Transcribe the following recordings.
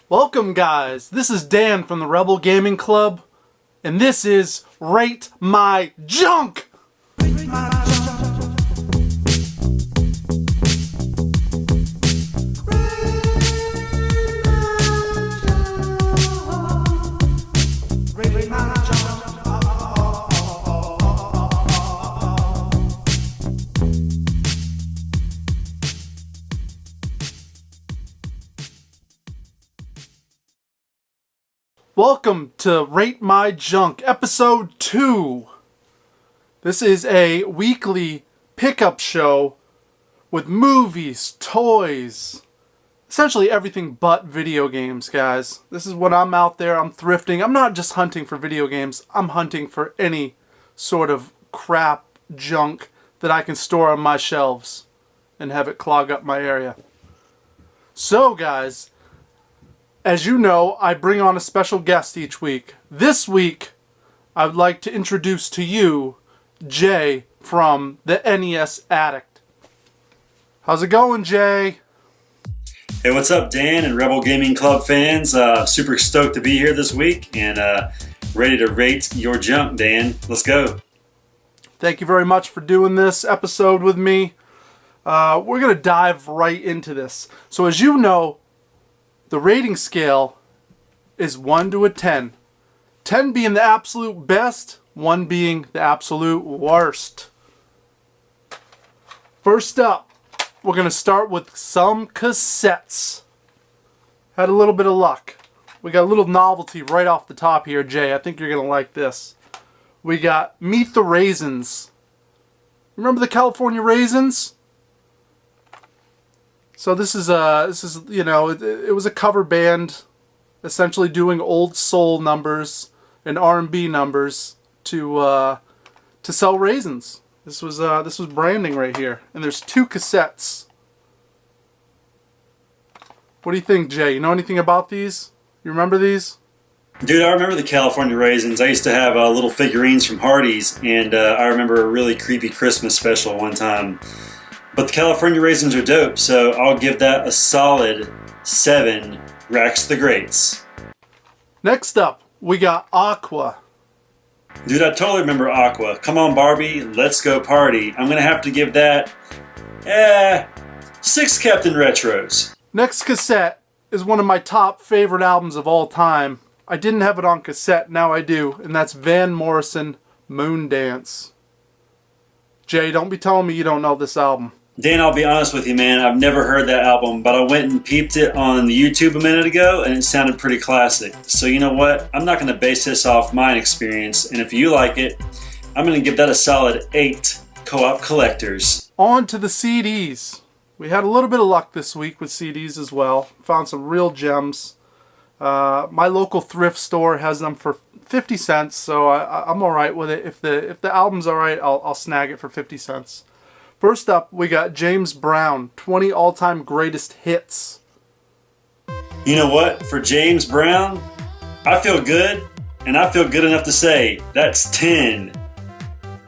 Welcome guys, this is Dan from the Rebel Gaming Club, and this is Rate My Junk! Welcome to Rate My Junk, Episode 2. This is a weekly pickup show with movies, toys, essentially everything but video games, guys. This is when I'm out there, I'm thrifting. I'm not just hunting for video games, I'm hunting for any sort of crap junk that I can store on my shelves and have it clog up my area. So, guys, as you know, I bring on a special guest each week. This week, I would like to introduce to you Jay from the NES Addict. How's it going, Jay? Hey, what's up, Dan and Rebel Gaming Club fans? Super stoked to be here this week and ready to rate your junk, Dan. Let's go. Thank you very much for doing this episode with me. We're going to dive right into this. So as you know, the rating scale is 1 to a 10. 10 being the absolute best, 1 being the absolute worst. First up, we're going to start with some cassettes. Had a little bit of luck. We got a little novelty right off the top here, Jay. I think you're going to like this. We got Meet the Raisins. Remember the California Raisins? So this is you know, it was a cover band essentially doing old soul numbers and R&B numbers to sell raisins. This was branding right here. And there's 2 cassettes. What do you think, Jay? You know anything about these? You remember these? Dude, I remember the California Raisins. I used to have little figurines from Hardee's, and I remember a really creepy Christmas special one time. But the California Raisins are dope, so I'll give that a solid 7 Racks the Greats. Next up, we got Aqua. Dude, I totally remember Aqua. Come on, Barbie, let's go party. I'm going to have to give that 6 Captain Retros. Next cassette is one of my top favorite albums of all time. I didn't have it on cassette, now I do, and that's Van Morrison, Moondance. Jay, don't be telling me you don't know this album. Dan, I'll be honest with you, man. I've never heard that album, but I went and peeped it on the YouTube a minute ago, and it sounded pretty classic. So you know what? I'm not going to base this off my experience, and if you like it, I'm going to give that a solid 8 Co-op Collectors. On to the CDs. We had a little bit of luck this week with CDs as well. Found some real gems. My local thrift store has them for 50 cents, so I'm alright with it. If the album's alright, I'll snag it for 50 cents. First up, we got James Brown, 20 all-time greatest hits. You know what? For James Brown, I feel good, and I feel good enough to say that's 10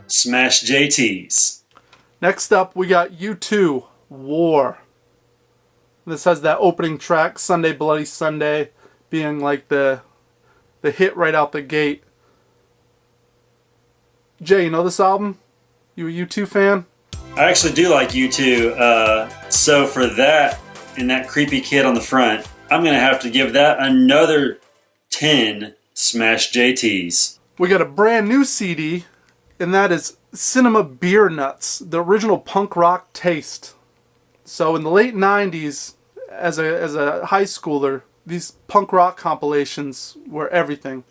Smash JTs. Next up, we got U2, War. This has that opening track, Sunday Bloody Sunday, being like the hit right out the gate. Jay, you know this album? You a U2 fan? I actually do like U2, so for that and that creepy kid on the front, I'm going to have to give that another 10 Smash JTs. We got a brand new CD, and that is Cinema Beer Nuts, the original punk rock taste. So in the late 90s, as a high schooler, these punk rock compilations were everything.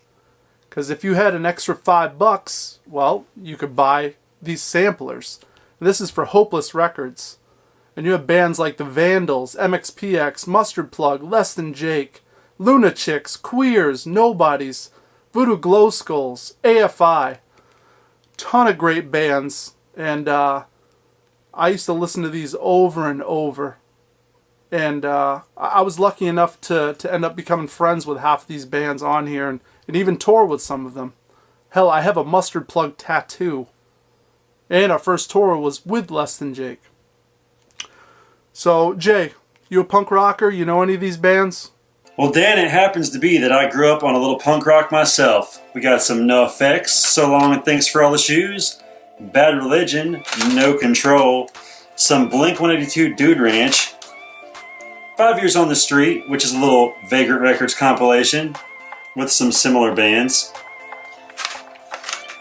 Because if you had an extra $5, well, you could buy these samplers. This is for Hopeless Records. And you have bands like The Vandals, MXPX, Mustard Plug, Less Than Jake, Lunachicks, Queers, Nobodies, Voodoo Glow Skulls, AFI. Ton of great bands. And I used to listen to these over and over. And I was lucky enough to end up becoming friends with half these bands on here and even tour with some of them. Hell, I have a Mustard Plug tattoo. And our first tour was with Less Than Jake. So, Jay, you a punk rocker? You know any of these bands? Well, Dan, it happens to be that I grew up on a little punk rock myself. We got some No Effects, So Long and Thanks for All the Shoes, Bad Religion, No Control, some Blink-182 Dude Ranch, 5 Years on the Street, which is a little Vagrant Records compilation with some similar bands.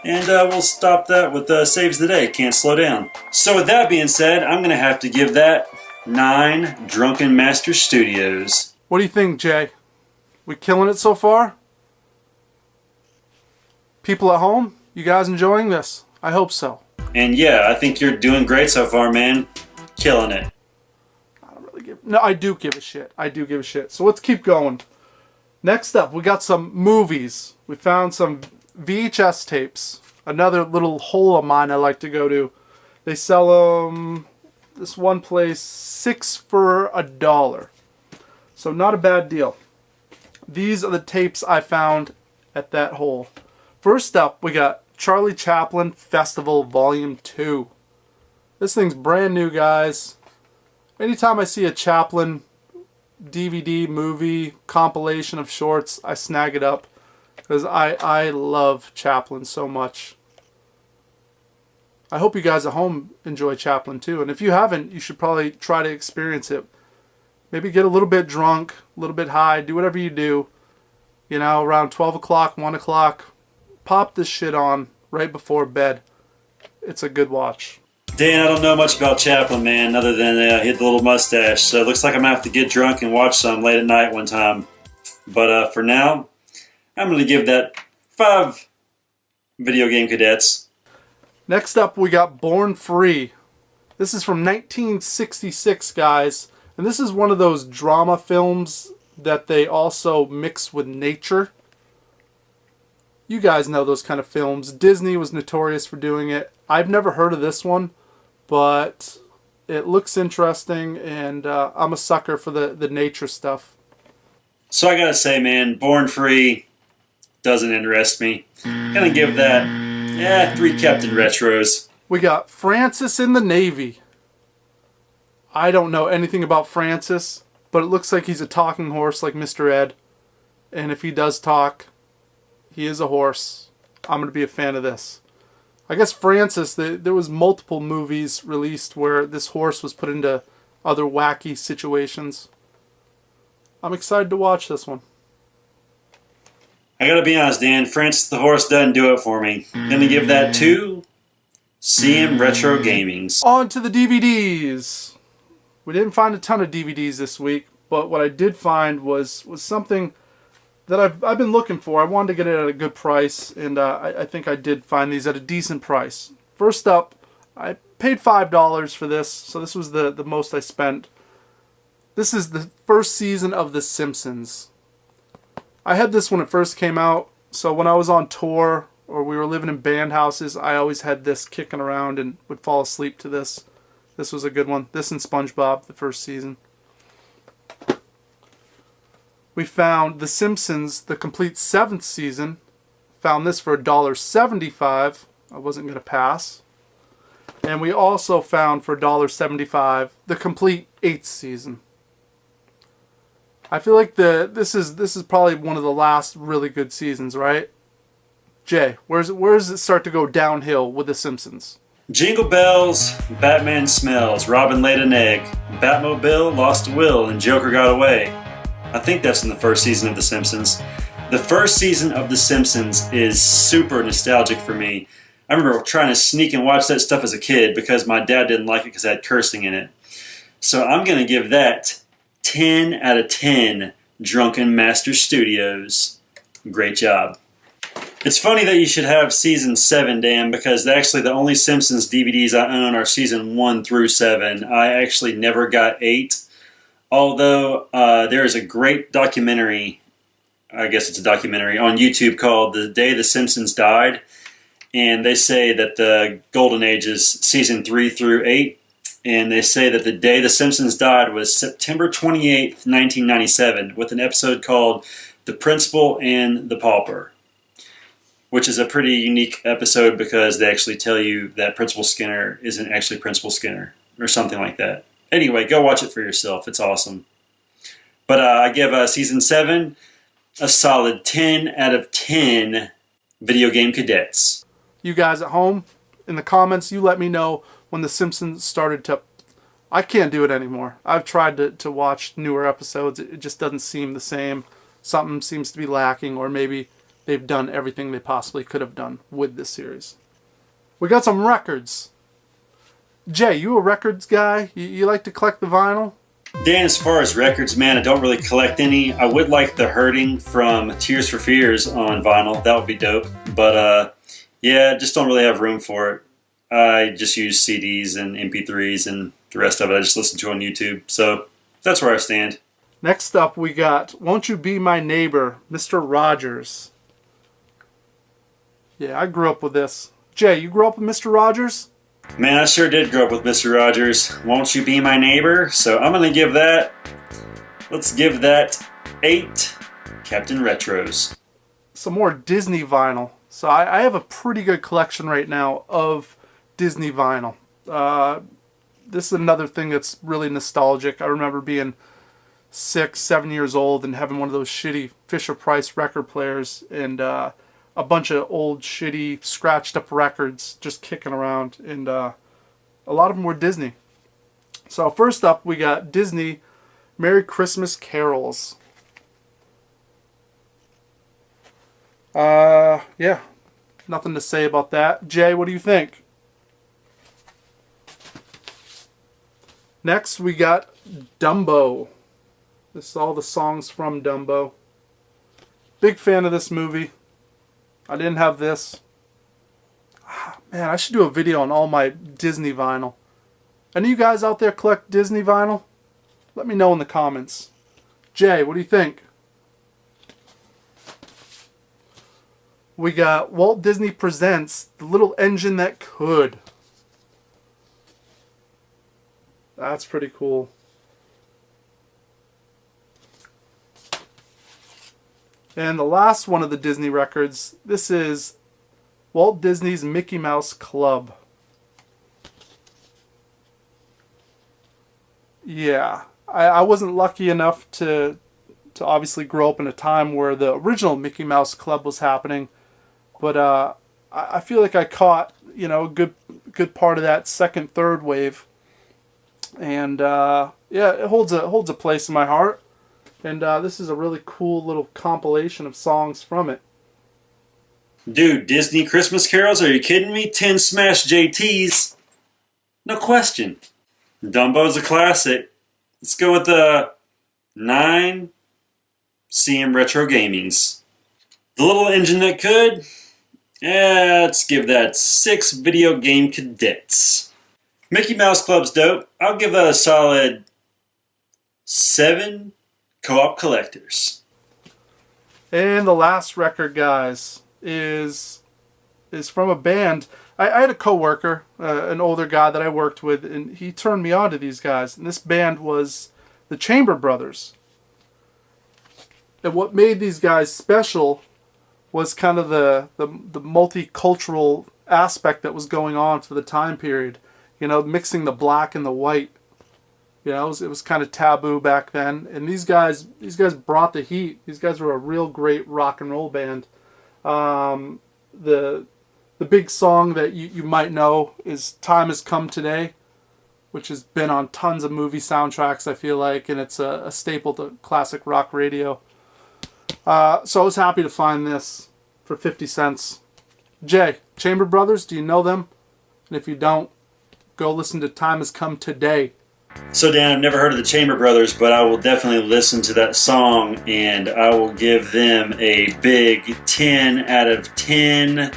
And we'll stop that with Saves the Day, Can't Slow Down. So with that being said, I'm going to have to give that 9 Drunken Master Studios. What do you think, Jay? We killing it so far? People at home, you guys enjoying this? I hope so. And yeah, I think you're doing great so far, man. Killing it. No, I do give a shit. I do give a shit. So let's keep going. Next up, we got some movies. We found some VHS tapes. Another little hole of mine I like to go to. They sell them, this one place, 6 for $1. So not a bad deal. These are the tapes I found at that hole. First up, we got Charlie Chaplin Festival Volume 2. This thing's brand new, guys. Anytime I see a Chaplin DVD, movie, compilation of shorts, I snag it up. Because I love Chaplin so much. I hope you guys at home enjoy Chaplin too. And if you haven't, you should probably try to experience it. Maybe get a little bit drunk, a little bit high, do whatever you do. You know, around 12 o'clock, 1 o'clock. Pop this shit on right before bed. It's a good watch. Dan, I don't know much about Chaplin, man, other than he had the little mustache. So it looks like I'm going to have to get drunk and watch some late at night one time. But for now, I'm going to give that 5 video game cadets. Next up, we got Born Free. This is from 1966, guys. And this is one of those drama films that they also mix with nature. You guys know those kind of films. Disney was notorious for doing it. I've never heard of this one, but it looks interesting, and I'm a sucker for the nature stuff. So I gotta say, man, Born Free doesn't interest me. Gonna give that 3 Captain Retros. We got Francis in the Navy. I don't know anything about Francis, but it looks like he's a talking horse like Mr. Ed. And if he does talk, he is a horse. I'm going to be a fan of this. I guess Francis, there was multiple movies released where this horse was put into other wacky situations. I'm excited to watch this one. I gotta be honest, Dan, Francis the Horse doesn't do it for me. Gonna give that 2 CM Retro Gamings. On to the DVDs. We didn't find a ton of DVDs this week, but what I did find was something that I've been looking for. I wanted to get it at a good price, and I think I did find these at a decent price. First up, I paid $5 for this, so this was the most I spent. This is the first season of The Simpsons. I had this when it first came out, so when I was on tour or we were living in band houses, I always had this kicking around and would fall asleep to this. This was a good one. This and SpongeBob, the first season. We found The Simpsons, the complete 7th season. Found this for $1.75. I wasn't going to pass. And we also found for $1.75 the complete 8th season. I feel like this is probably one of the last really good seasons, right? Jay, where does it start to go downhill with The Simpsons? Jingle bells, Batman smells, Robin laid an egg, Batmobile lost a will, and Joker got away. I think that's in the first season of The Simpsons. The first season of The Simpsons is super nostalgic for me. I remember trying to sneak and watch that stuff as a kid because my dad didn't like it because it had cursing in it. So I'm going to give that 10 out of 10 Drunken Master Studios. Great job. It's funny that you should have season 7, Dan, because actually the only Simpsons DVDs I own are season 1 through 7. I actually never got 8. Although there is a great documentary, I guess it's a documentary, on YouTube called The Day the Simpsons Died. And they say that the golden age is season 3 through 8. And they say that the day the Simpsons died was September 28th, 1997, with an episode called The Principal and the Pauper, which is a pretty unique episode because they actually tell you that Principal Skinner isn't actually Principal Skinner or something like that. Anyway, go watch it for yourself. It's awesome. But I give Season 7 a solid 10 out of 10 video game cadets. You guys at home, in the comments, you let me know when The Simpsons started to... I can't do it anymore. I've tried to watch newer episodes. It just doesn't seem the same. Something seems to be lacking, or maybe they've done everything they possibly could have done with this series. We got some records. Jay, you a records guy? You like to collect the vinyl? Dan, as far as records, man, I don't really collect any. I would like the Hurting from Tears for Fears on vinyl. That would be dope. But, yeah, just don't really have room for it. I just use CDs and MP3s, and the rest of it I just listen to on YouTube. So that's where I stand. Next up, we got Won't You Be My Neighbor, Mr. Rogers. Yeah, I grew up with this. Jay, you grew up with Mr. Rogers? Man, I sure did grow up with Mr. Rogers. Won't You Be My Neighbor? So I'm going to give that, let's give that 8 Captain Retros. Some more Disney vinyl. So I have a pretty good collection right now of Disney vinyl. This is another thing that's really nostalgic. I remember being 6, 7 years old and having one of those shitty Fisher-Price record players and a bunch of old, shitty, scratched-up records just kicking around. And a lot of them were Disney. So first up, we got Disney Merry Christmas Carols. Yeah, nothing to say about that. Jay, what do you think? Next, we got Dumbo. This is all the songs from Dumbo. Big fan of this movie. I didn't have this. Man, I should do a video on all my Disney vinyl. Any of you guys out there collect Disney vinyl? Let me know in the comments. Jay, what do you think? We got Walt Disney Presents The Little Engine That Could. That's pretty cool. And the last one of the Disney records, this is Walt Disney's Mickey Mouse Club. Yeah, I wasn't lucky enough to obviously grow up in a time where the original Mickey Mouse Club was happening, but I feel like I caught, you know, a good part of that second, third wave, and yeah, it holds a place in my heart. And this is a really cool little compilation of songs from it. Dude, Disney Christmas carols? Are you kidding me? 10 smash JTs. No question. Dumbo's a classic. Let's go with the 9 CM Retro Gamings. The Little Engine That Could? Yeah, let's give that 6 Video Game Cadets. Mickey Mouse Club's dope. I'll give that a solid 7 Co-op Collectors. And the last record, guys, is from a band. I had a coworker, an older guy that I worked with, and he turned me on to these guys. And this band was the Chamber Brothers. And what made these guys special was kind of the multicultural aspect that was going on for the time period. You know, mixing the black and the white. You know, it was kind of taboo back then, and these guys brought the heat. These guys were a real great rock and roll band. The big song that you might know is "Time Has Come Today," which has been on tons of movie soundtracks, I feel like, and it's a staple to classic rock radio. So I was happy to find this for 50 cents. Jay, Chamber Brothers, do you know them? And if you don't, go listen to "Time Has Come Today." So Dan, I've never heard of the Chamber Brothers, but I will definitely listen to that song, and I will give them a big 10 out of 10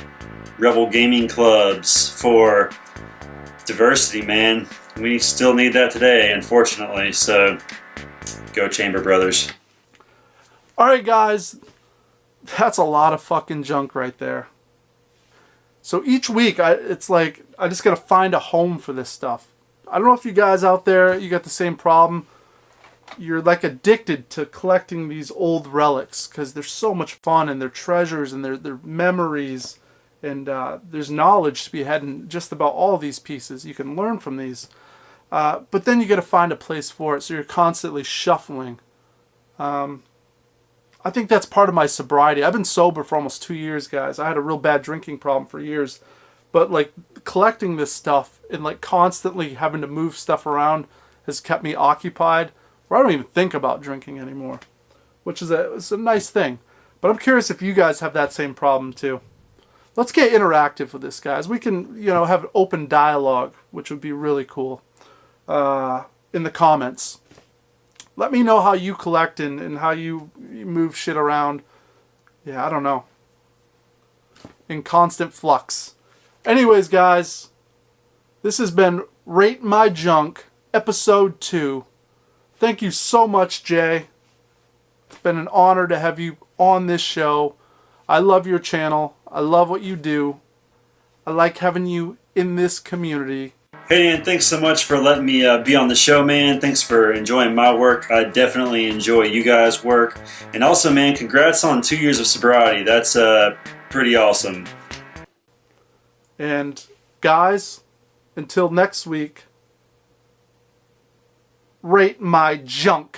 Rebel Gaming Clubs for diversity, man. We still need that today, unfortunately, so go Chamber Brothers. Alright guys, that's a lot of fucking junk right there. So each week, it's like, I just gotta find a home for this stuff. I don't know if you guys out there, you got the same problem. You're like addicted to collecting these old relics because they're so much fun and they're treasures and they're memories, and there's knowledge to be had in just about all these pieces. You can learn from these. But then you got to find a place for it, so you're constantly shuffling. I think that's part of my sobriety. I've been sober for almost 2 years, guys. I had a real bad drinking problem for years. But like collecting this stuff and like constantly having to move stuff around has kept me occupied, where I don't even think about drinking anymore, which is it's a nice thing. But I'm curious if you guys have that same problem too. Let's get interactive with this, guys. We can, have an open dialogue, which would be really cool, in the comments. Let me know how you collect and how you move shit around. Yeah, I don't know. In constant flux. Anyways, guys, this has been Rate My Junk, Episode 2. Thank you so much, Jay. It's been an honor to have you on this show. I love your channel. I love what you do. I like having you in this community. Hey, Dan, thanks so much for letting me be on the show, man. Thanks for enjoying my work. I definitely enjoy you guys' work. And also, man, congrats on 2 years of sobriety. That's pretty awesome. And guys, until next week, rate my junk.